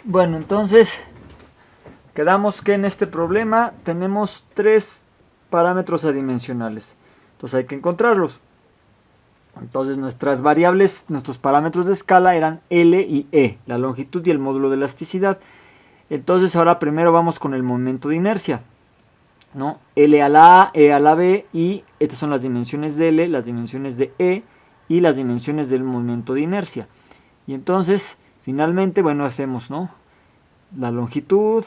Bueno, entonces quedamos que en este problema tenemos tres parámetros adimensionales. Entonces hay que encontrarlos. Entonces nuestras variables, nuestros parámetros de escala eran L y E, la longitud y el módulo de elasticidad. Entonces ahora primero vamos con el momento de inercia, ¿no? L a la A, E a la B, y estas son las dimensiones de L, las dimensiones de E y las dimensiones del momento de inercia. Y entonces, finalmente, bueno, hacemos, ¿no? La longitud.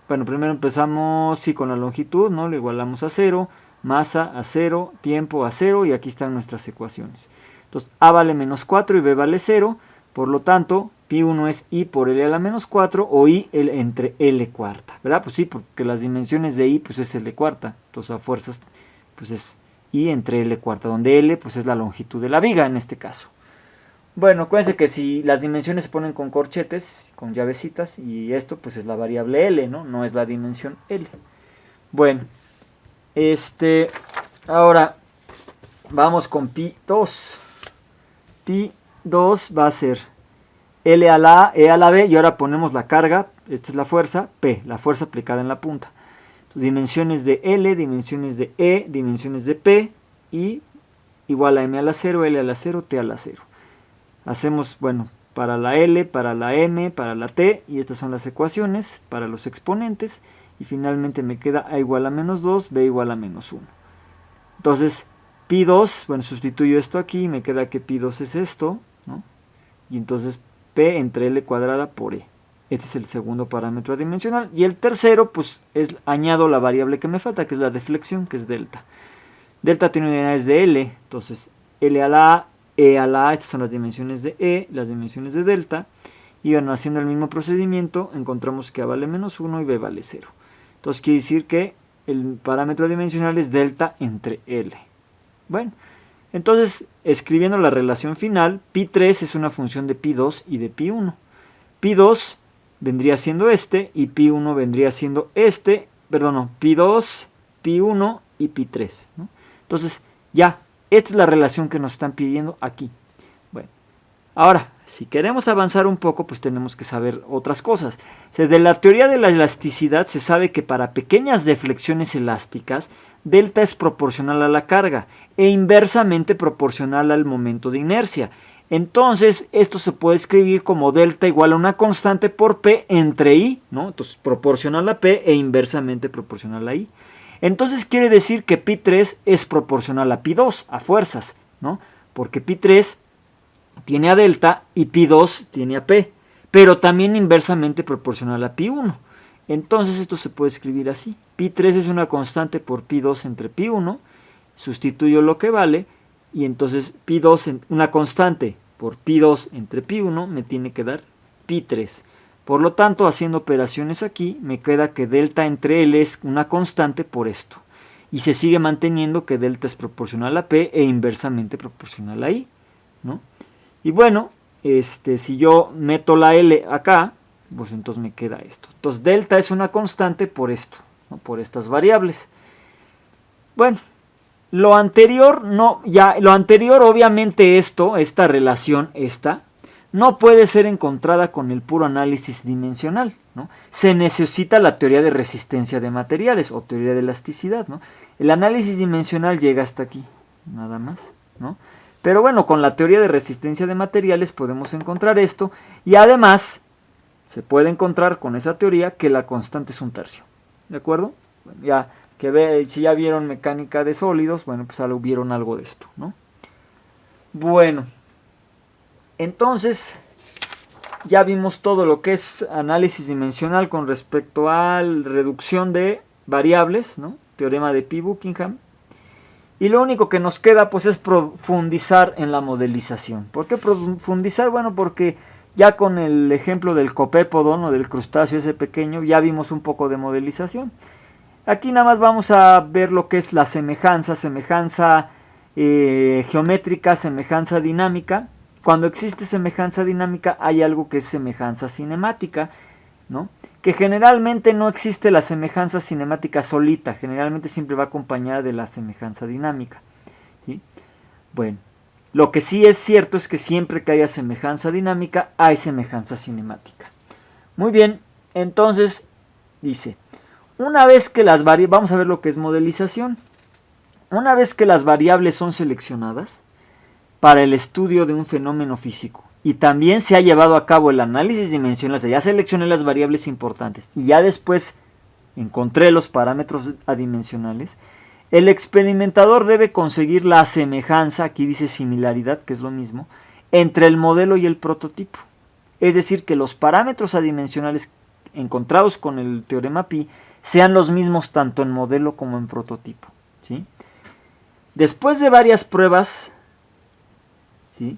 Bueno, primero empezamos sí con la longitud, ¿no? Le igualamos a 0, masa a 0, tiempo a 0, y aquí están nuestras ecuaciones. Entonces, A vale menos 4 y B vale 0, por lo tanto, pi1 es I por L a la menos 4 o I entre L cuarta, ¿verdad? Pues sí, porque las dimensiones de I pues es L cuarta, entonces a fuerzas pues es I entre L cuarta, donde L pues es la longitud de la viga en este caso. Bueno, acuérdense que si las dimensiones se ponen con corchetes, con llavecitas, y esto pues es la variable L, ¿no? No es la dimensión L. Bueno, ahora vamos con pi 2. Pi 2 va a ser L a la A, E a la B, y ahora ponemos la carga, esta es la fuerza, P, la fuerza aplicada en la punta. Entonces, dimensiones de L, dimensiones de E, dimensiones de P, y igual a M a la 0, L a la 0, T a la 0. Hacemos, bueno, para la L, para la M, para la T, y estas son las ecuaciones para los exponentes, y finalmente me queda A igual a menos 2, B igual a menos 1. Entonces, pi 2, bueno, sustituyo esto aquí, me queda que pi 2 es esto, ¿no? Y entonces P entre L cuadrada por E. Este es el segundo parámetro adimensional. Y el tercero, pues, añado la variable que me falta, que es la deflexión, que es delta. Delta tiene unidades de L, entonces L a la A, E a la A, estas son las dimensiones de E, las dimensiones de delta. Y bueno, haciendo el mismo procedimiento, encontramos que A vale menos 1 y B vale 0. Entonces quiere decir que el parámetro dimensional es delta entre L. Bueno, entonces escribiendo la relación final, pi3 es una función de pi2 y de pi1. Pi2 vendría siendo este y pi1 vendría siendo este, perdón, no, pi2, pi1 y pi3, ¿no? Entonces ya, esta es la relación que nos están pidiendo aquí. Bueno, ahora, si queremos avanzar un poco, pues tenemos que saber otras cosas. O sea, de la teoría de la elasticidad se sabe que para pequeñas deflexiones elásticas, delta es proporcional a la carga e inversamente proporcional al momento de inercia. Entonces, esto se puede escribir como delta igual a una constante por P entre I, ¿no? Entonces, proporcional a P e inversamente proporcional a I. Entonces, quiere decir que pi3 es proporcional a pi2, a fuerzas, ¿no? Porque pi3 tiene a delta y pi2 tiene a p, pero también inversamente proporcional a pi1. Entonces esto se puede escribir así. Pi3 es una constante por pi2 entre pi1, sustituyo lo que vale, y entonces pi2, una constante por pi2 entre pi1 me tiene que dar pi3. Por lo tanto, haciendo operaciones aquí, me queda que delta entre L es una constante por esto. Y se sigue manteniendo que delta es proporcional a P e inversamente proporcional a I, ¿no? Y bueno, si yo meto la L acá, pues entonces me queda esto. Entonces delta es una constante por esto, ¿no? Por estas variables. Bueno, lo anterior no, ya lo anterior obviamente esta relación, no puede ser encontrada con el puro análisis dimensional, ¿no? Se necesita la teoría de resistencia de materiales o teoría de elasticidad, ¿no? El análisis dimensional llega hasta aquí, nada más, ¿no? Pero bueno, con la teoría de resistencia de materiales podemos encontrar esto, y además se puede encontrar con esa teoría que la constante es un tercio, ¿de acuerdo? Bueno, ya si ya vieron mecánica de sólidos, bueno, pues ya vieron algo de esto, ¿no? Bueno, entonces ya vimos todo lo que es análisis dimensional con respecto a la reducción de variables, ¿no? Teorema de Pi-Buckingham. Y lo único que nos queda pues es profundizar en la modelización. ¿Por qué profundizar? Bueno, porque ya con el ejemplo del copépodon o del crustáceo ese pequeño ya vimos un poco de modelización. Aquí nada más vamos a ver lo que es la semejanza geométrica, semejanza dinámica. Cuando existe semejanza dinámica hay algo que es semejanza cinemática, ¿no? Que generalmente no existe la semejanza cinemática solita, generalmente siempre va acompañada de la semejanza dinámica, ¿sí? Bueno, lo que sí es cierto es que siempre que haya semejanza dinámica hay semejanza cinemática. Muy bien, entonces dice, una vez que las variables, vamos a ver lo que es modelización. Una vez que las variables son seleccionadas para el estudio de un fenómeno físico y también se ha llevado a cabo el análisis dimensional, o sea, ya seleccioné las variables importantes y ya después encontré los parámetros adimensionales, el experimentador debe conseguir la semejanza, aquí dice similaridad, que es lo mismo, entre el modelo y el prototipo. Es decir, que los parámetros adimensionales encontrados con el teorema Pi sean los mismos tanto en modelo como en prototipo, ¿sí? Después de varias pruebas, ¿sí?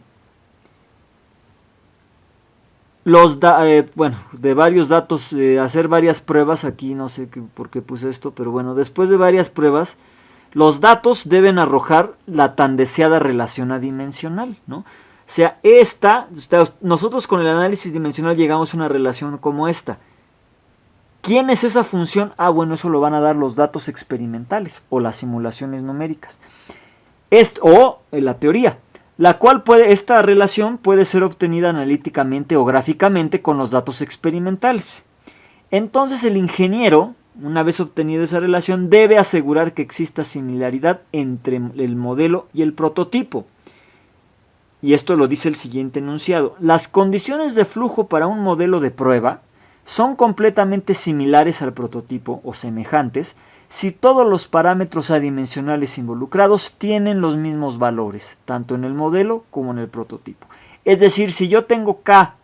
De varios datos, hacer varias pruebas, aquí no sé por qué puse esto, pero bueno, después de varias pruebas, los datos deben arrojar la tan deseada relación adimensional, ¿no? O sea, nosotros con el análisis dimensional llegamos a una relación como esta. ¿Quién es esa función? Ah, bueno, eso lo van a dar los datos experimentales o las simulaciones numéricas. O la teoría, la cual esta relación puede ser obtenida analíticamente o gráficamente con los datos experimentales. Entonces el ingeniero, una vez obtenida esa relación, debe asegurar que exista similaridad entre el modelo y el prototipo. Y esto lo dice el siguiente enunciado. Las condiciones de flujo para un modelo de prueba son completamente similares al prototipo o semejantes si todos los parámetros adimensionales involucrados tienen los mismos valores, tanto en el modelo como en el prototipo. Es decir, si yo tengo K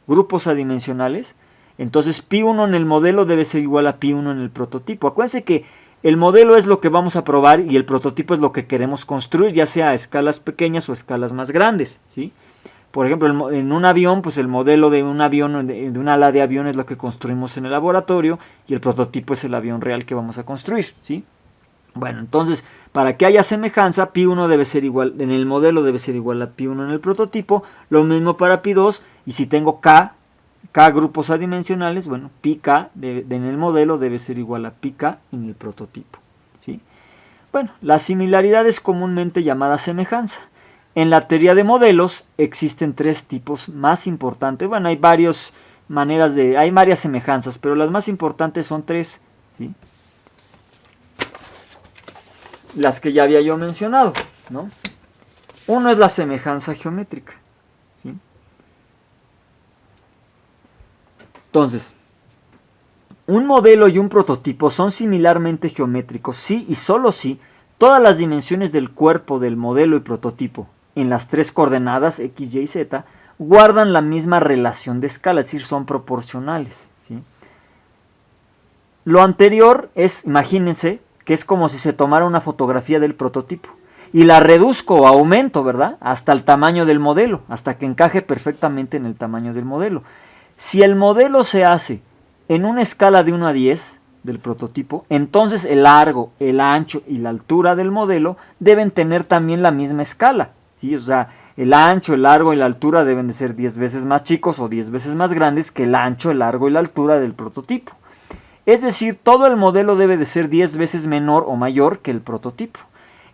grupos adimensionales, entonces pi1 en el modelo debe ser igual a pi1 en el prototipo. Acuérdense que el modelo es lo que vamos a probar y el prototipo es lo que queremos construir, ya sea a escalas pequeñas o a escalas más grandes, ¿sí? Por ejemplo, en un avión, pues el modelo de un avión, de una ala de avión es lo que construimos en el laboratorio y el prototipo es el avión real que vamos a construir, ¿sí? Bueno, entonces, para que haya semejanza, pi1 debe ser igual, en el modelo debe ser igual a pi1 en el prototipo, lo mismo para pi2, y si tengo k grupos adimensionales, bueno, pk en el modelo debe ser igual a pk en el prototipo, ¿sí? Bueno, la similaridad es comúnmente llamada semejanza. En la teoría de modelos existen tres tipos más importantes. Bueno, hay varias semejanzas, pero las más importantes son tres, ¿sí? Las que ya había yo mencionado, ¿no? Uno es la semejanza geométrica, ¿sí? Entonces, un modelo y un prototipo son similarmente geométricos si y solo si todas las dimensiones del cuerpo del modelo y prototipo en las tres coordenadas x, y, z guardan la misma relación de escala, es decir, son proporcionales, ¿sí? Lo anterior es, imagínense, que es como si se tomara una fotografía del prototipo y la reduzco o aumento, ¿verdad? Hasta el tamaño del modelo, hasta que encaje perfectamente en el tamaño del modelo. Si el modelo se hace en una escala de 1 a 10 del prototipo, entonces el largo, el ancho y la altura del modelo deben tener también la misma escala, ¿sí? O sea, el ancho, el largo y la altura deben de ser 10 veces más chicos o 10 veces más grandes que el ancho, el largo y la altura del prototipo. Es decir, todo el modelo debe de ser 10 veces menor o mayor que el prototipo.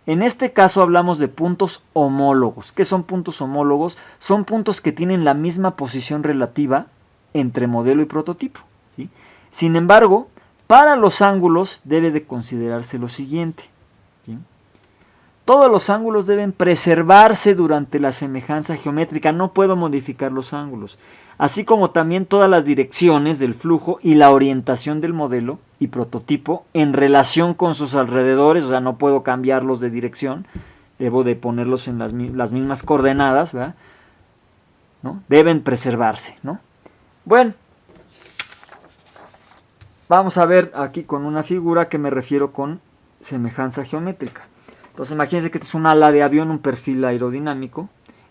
En este caso hablamos de puntos homólogos. ¿Qué son puntos homólogos? Son puntos que tienen la misma posición relativa entre modelo y prototipo, ¿sí? Sin embargo, para los ángulos debe de considerarse lo siguiente, ¿sí? Todos los ángulos deben preservarse durante la semejanza geométrica, no puedo modificar los ángulos, así como también todas las direcciones del flujo y la orientación del modelo y prototipo en relación con sus alrededores, o sea, no puedo cambiarlos de dirección, debo de ponerlos en las mismas coordenadas, ¿verdad? ¿No? Deben preservarse, ¿no? Bueno, vamos a ver aquí con una figura que me refiero con semejanza geométrica. Entonces imagínense que este es un ala de avión, un perfil aerodinámico,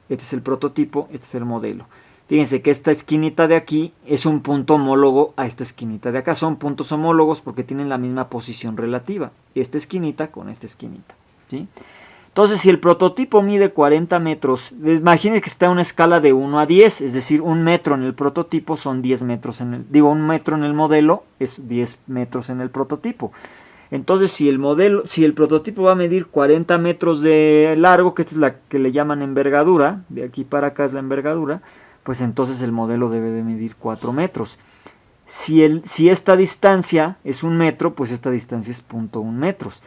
este es el prototipo, este es el modelo. Fíjense que esta esquinita de aquí es un punto homólogo a esta esquinita de acá. Son puntos homólogos porque tienen la misma posición relativa. Esta esquinita con esta esquinita, ¿sí? Entonces, si el prototipo mide 40 metros, imagínense que está en una escala de 1 a 10, es decir, 1 metro en el prototipo son 10 metros en el... 1 metro en el modelo es 10 metros en el prototipo. Entonces, si el prototipo va a medir 40 metros de largo, que esta es la que le llaman envergadura, de aquí para acá es la envergadura, pues entonces el modelo debe de medir 4 metros. Si esta distancia es 1 metro, pues esta distancia es 0.1 metros.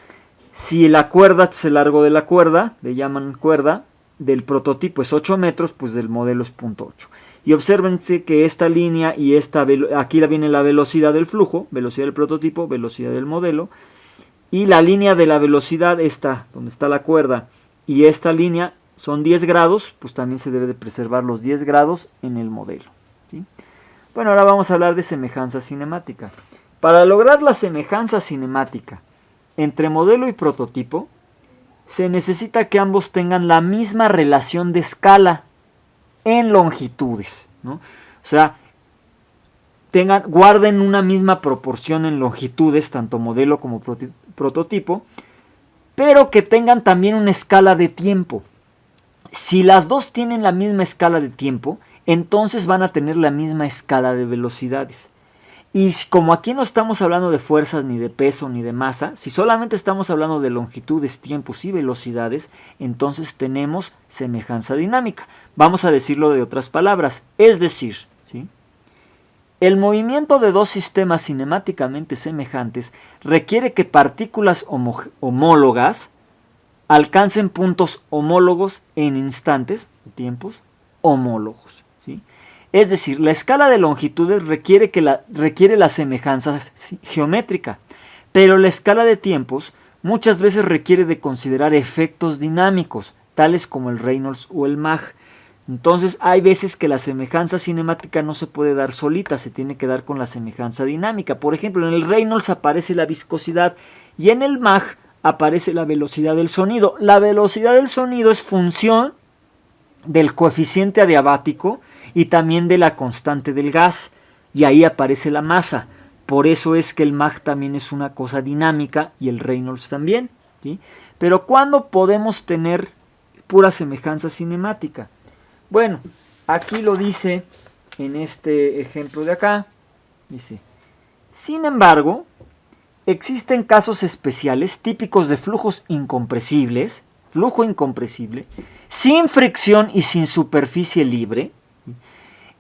Si la cuerda, este es el largo de la cuerda, le llaman cuerda, del prototipo es 8 metros, pues del modelo es 0.8. Y obsérvense que esta línea y aquí viene la velocidad del flujo, velocidad del prototipo, velocidad del modelo. Y la línea de la velocidad, esta, donde está la cuerda, y esta línea son 10 grados, pues también se debe de preservar los 10 grados en el modelo, ¿sí? Bueno, ahora vamos a hablar de semejanza cinemática. Para lograr la semejanza cinemática entre modelo y prototipo, se necesita que ambos tengan la misma relación de escala en longitudes, ¿no? O sea, guarden una misma proporción en longitudes, tanto modelo como prototipo, pero que tengan también una escala de tiempo. Si las dos tienen la misma escala de tiempo, entonces van a tener la misma escala de velocidades. Y como aquí no estamos hablando de fuerzas, ni de peso, ni de masa, si solamente estamos hablando de longitudes, tiempos y velocidades, entonces tenemos semejanza dinámica. Vamos a decirlo de otras palabras, es decir, ¿sí?, el movimiento de dos sistemas cinemáticamente semejantes requiere que partículas homólogas alcancen puntos homólogos en instantes, tiempos homólogos, ¿sí? Es decir, la escala de longitudes requiere la semejanza geométrica, pero la escala de tiempos muchas veces requiere de considerar efectos dinámicos, tales como el Reynolds o el Mach. Entonces hay veces que la semejanza cinemática no se puede dar solita, se tiene que dar con la semejanza dinámica. Por ejemplo, en el Reynolds aparece la viscosidad y en el Mach aparece la velocidad del sonido. La velocidad del sonido es función del coeficiente adiabático y también de la constante del gas, y ahí aparece la masa. Por eso es que el Mach también es una cosa dinámica y el Reynolds también, ¿sí? Pero ¿cuándo podemos tener pura semejanza cinemática? Bueno, aquí lo dice en este ejemplo de acá. Dice, sin embargo, existen casos especiales típicos de flujos incompresibles, flujo incompresible, sin fricción y sin superficie libre.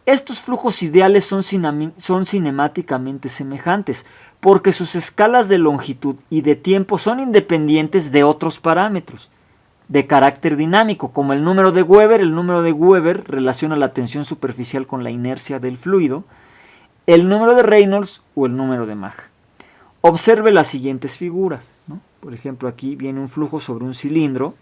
Estos flujos ideales son cinemáticamente semejantes, porque sus escalas de longitud y de tiempo son independientes de otros parámetros de carácter dinámico, como el número de Weber. El número de Weber relaciona la tensión superficial con la inercia del fluido, el número de Reynolds o el número de Mach. Observe las siguientes figuras, ¿no? Por ejemplo, aquí viene un flujo sobre un cilindro,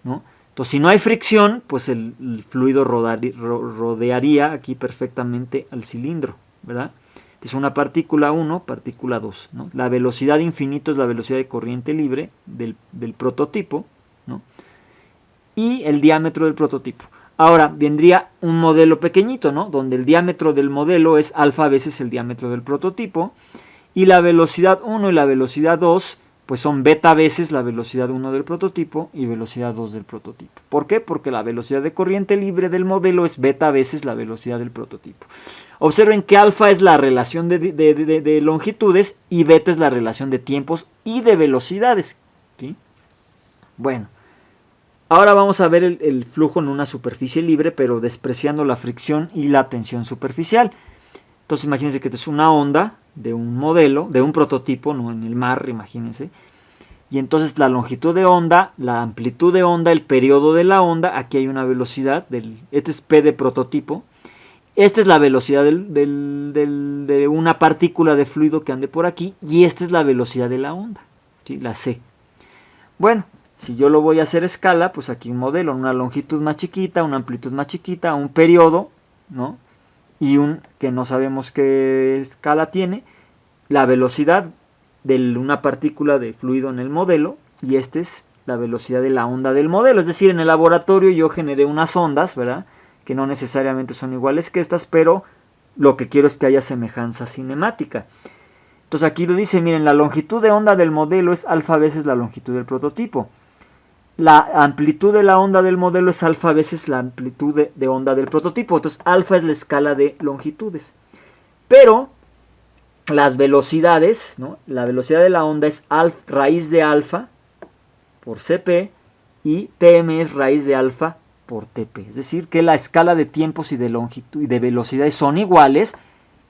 ¿no? Entonces, si no hay fricción, pues el fluido rodearía aquí perfectamente al cilindro, ¿verdad? Es una partícula 1, partícula 2, ¿no? La velocidad infinito es la velocidad de corriente libre del prototipo, ¿no? Y el diámetro del prototipo. Ahora vendría un modelo pequeñito, ¿no?, donde el diámetro del modelo es alfa veces el diámetro del prototipo, y la velocidad 1 y la velocidad 2 pues son beta veces la velocidad 1 del prototipo y velocidad 2 del prototipo. ¿Por qué? Porque la velocidad de corriente libre del modelo es beta veces la velocidad del prototipo. Observen que alfa es la relación de longitudes y beta es la relación de tiempos y de velocidades, ¿sí? Bueno, ahora vamos a ver el flujo en una superficie libre, pero despreciando la fricción y la tensión superficial. Entonces imagínense que esta es una onda de un modelo, de un prototipo, no en el mar, imagínense. Y entonces la longitud de onda, la amplitud de onda, el periodo de la onda, aquí hay una velocidad, este es P de prototipo. Esta es la velocidad de una partícula de fluido que ande por aquí, y esta es la velocidad de la onda, ¿sí?, la C. Bueno, si yo lo voy a hacer a escala, pues aquí un modelo, una longitud más chiquita, una amplitud más chiquita, un periodo, ¿no?, y un que no sabemos qué escala tiene, la velocidad de una partícula de fluido en el modelo, y esta es la velocidad de la onda del modelo. Es decir, en el laboratorio yo generé unas ondas, ¿verdad?, que no necesariamente son iguales que estas, pero lo que quiero es que haya semejanza cinemática. Entonces aquí lo dice, miren, la longitud de onda del modelo es alfa veces la longitud del prototipo. La amplitud de la onda del modelo es alfa veces la amplitud de onda del prototipo. Entonces alfa es la escala de longitudes. Pero las velocidades, ¿no?, la velocidad de la onda es raíz de alfa por Cp y Tm es raíz de alfa por Tp. Es decir, que la escala de tiempos y de longitud y de velocidades son iguales,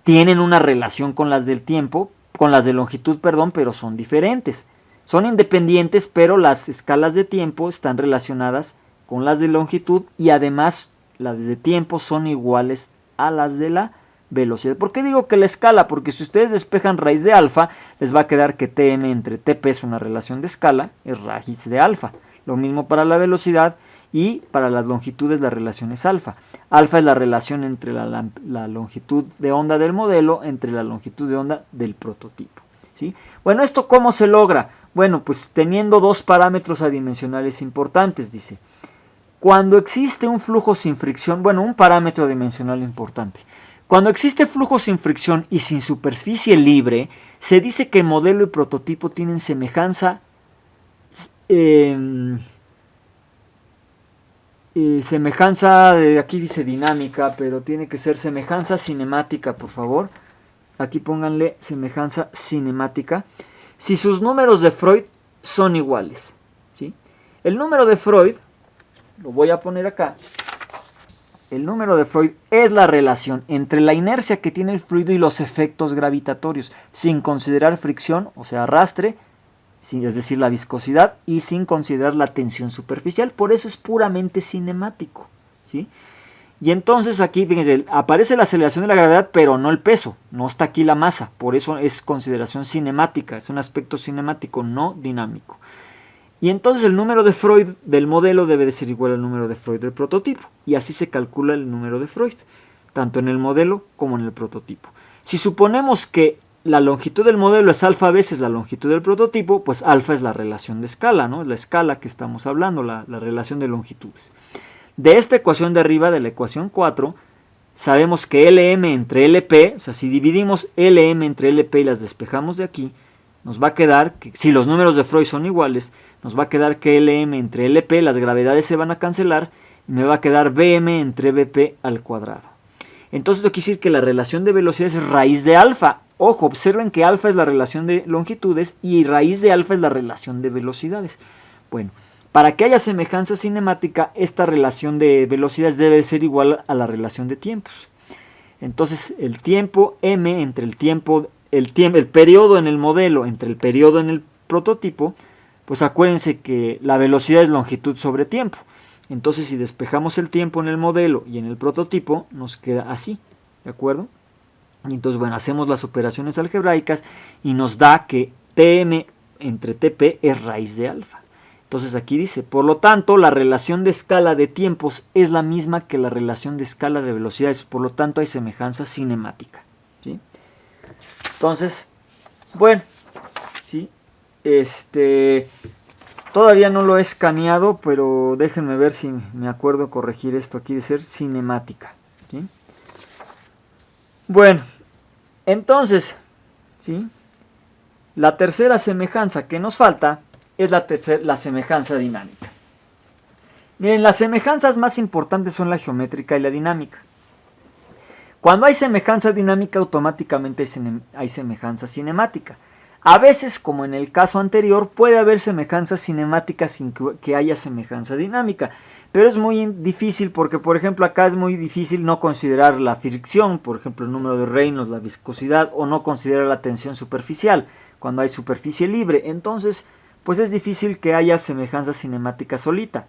tienen una relación con las del tiempo, con las de longitud, perdón, pero son diferentes. Son independientes, pero las escalas de tiempo están relacionadas con las de longitud y además las de tiempo son iguales a las de la velocidad. ¿Por qué digo que la escala? Porque si ustedes despejan raíz de alfa, les va a quedar que Tm entre Tp es una relación de escala, es raíz de alfa. Lo mismo para la velocidad y para las longitudes la relación es alfa. Alfa es la relación entre la longitud de onda del modelo entre la longitud de onda del prototipo. ¿Sí? Bueno, ¿esto cómo se logra? Bueno, pues teniendo dos parámetros adimensionales importantes, dice. Cuando existe un flujo sin fricción, bueno, un parámetro adimensional importante. Cuando existe flujo sin fricción y sin superficie libre, se dice que modelo y prototipo tienen semejanza, aquí dice dinámica, pero tiene que ser semejanza cinemática, por favor. Aquí pónganle semejanza cinemática. Si sus números de Freud son iguales, ¿sí? El número de Freud, lo voy a poner acá. El número de Freud es la relación entre la inercia que tiene el fluido y los efectos gravitatorios, sin considerar fricción, o sea, arrastre, es decir, la viscosidad, y sin considerar la tensión superficial. Por eso es puramente cinemático, ¿sí? Y entonces aquí, fíjense, aparece la aceleración de la gravedad, pero no el peso, no está aquí la masa. Por eso es consideración cinemática, es un aspecto cinemático, no dinámico. Y entonces el número de Freud del modelo debe de ser igual al número de Freud del prototipo. Y así se calcula el número de Freud, tanto en el modelo como en el prototipo. Si suponemos que la longitud del modelo es alfa veces la longitud del prototipo, pues alfa es la relación de escala, ¿no? Es la escala que estamos hablando, la relación de longitudes. De esta ecuación de arriba, de la ecuación 4, sabemos que Lm entre Lp, o sea, si dividimos Lm entre Lp y las despejamos de aquí, nos va a quedar, que si los números de Freud son iguales, nos va a quedar que Lm entre Lp, las gravedades se van a cancelar, y me va a quedar Bm entre Bp al cuadrado. Entonces esto quiere decir que la relación de velocidades es raíz de alfa. Ojo, observen que alfa es la relación de longitudes y raíz de alfa es la relación de velocidades. Bueno, para que haya semejanza cinemática, esta relación de velocidades debe ser igual a la relación de tiempos. Entonces el tiempo m entre el periodo en el modelo entre el periodo en el prototipo, pues acuérdense que la velocidad es longitud sobre tiempo. Entonces si despejamos el tiempo en el modelo y en el prototipo, nos queda así, ¿de acuerdo? Y entonces, bueno, hacemos las operaciones algebraicas y nos da que Tm entre Tp es raíz de alfa. Entonces aquí dice, por lo tanto, la relación de escala de tiempos es la misma que la relación de escala de velocidades, por lo tanto hay semejanza cinemática, ¿sí? Entonces, bueno, ¿sí? Todavía no lo he escaneado, pero déjenme ver si me acuerdo corregir esto aquí de ser cinemática, ¿sí? Bueno, entonces, ¿sí? La tercera semejanza que nos falta es la semejanza dinámica. Miren, las semejanzas más importantes son la geométrica y la dinámica. Cuando hay semejanza dinámica, automáticamente hay semejanza cinemática. A veces, como en el caso anterior, puede haber semejanza cinemática sin que haya semejanza dinámica. Pero es muy difícil porque, por ejemplo, acá es muy difícil no considerar la fricción, por ejemplo, el número de Reynolds, la viscosidad, o no considerar la tensión superficial cuando hay superficie libre. Entonces, pues es difícil que haya semejanza cinemática solita.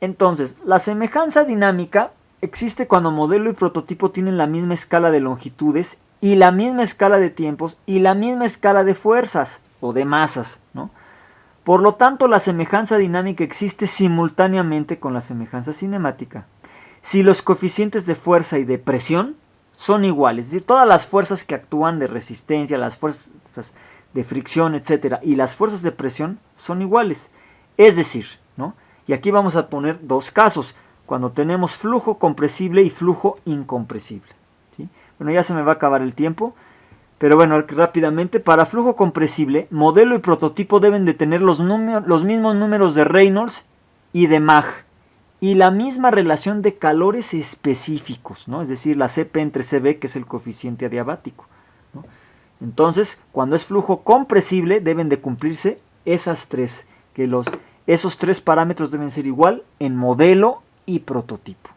Entonces, la semejanza dinámica existe cuando modelo y prototipo tienen la misma escala de longitudes y la misma escala de tiempos y la misma escala de fuerzas o de masas, ¿no? Por lo tanto, la semejanza dinámica existe simultáneamente con la semejanza cinemática si los coeficientes de fuerza y de presión son iguales. Es decir, todas las fuerzas que actúan de resistencia, las fuerzas de fricción, etcétera, y las fuerzas de presión son iguales. Es decir, ¿no? Y aquí vamos a poner dos casos, cuando tenemos flujo compresible y flujo incompresible, ¿sí? Bueno, ya se me va a acabar el tiempo. Pero bueno, rápidamente, para flujo compresible, modelo y prototipo deben de tener los mismos números de Reynolds y de Mach y la misma relación de calores específicos, ¿no? Es decir, la Cp entre Cv, que es el coeficiente adiabático, ¿no? Entonces, cuando es flujo compresible, deben de cumplirse esas tres, esos tres parámetros deben ser igual en modelo y prototipo.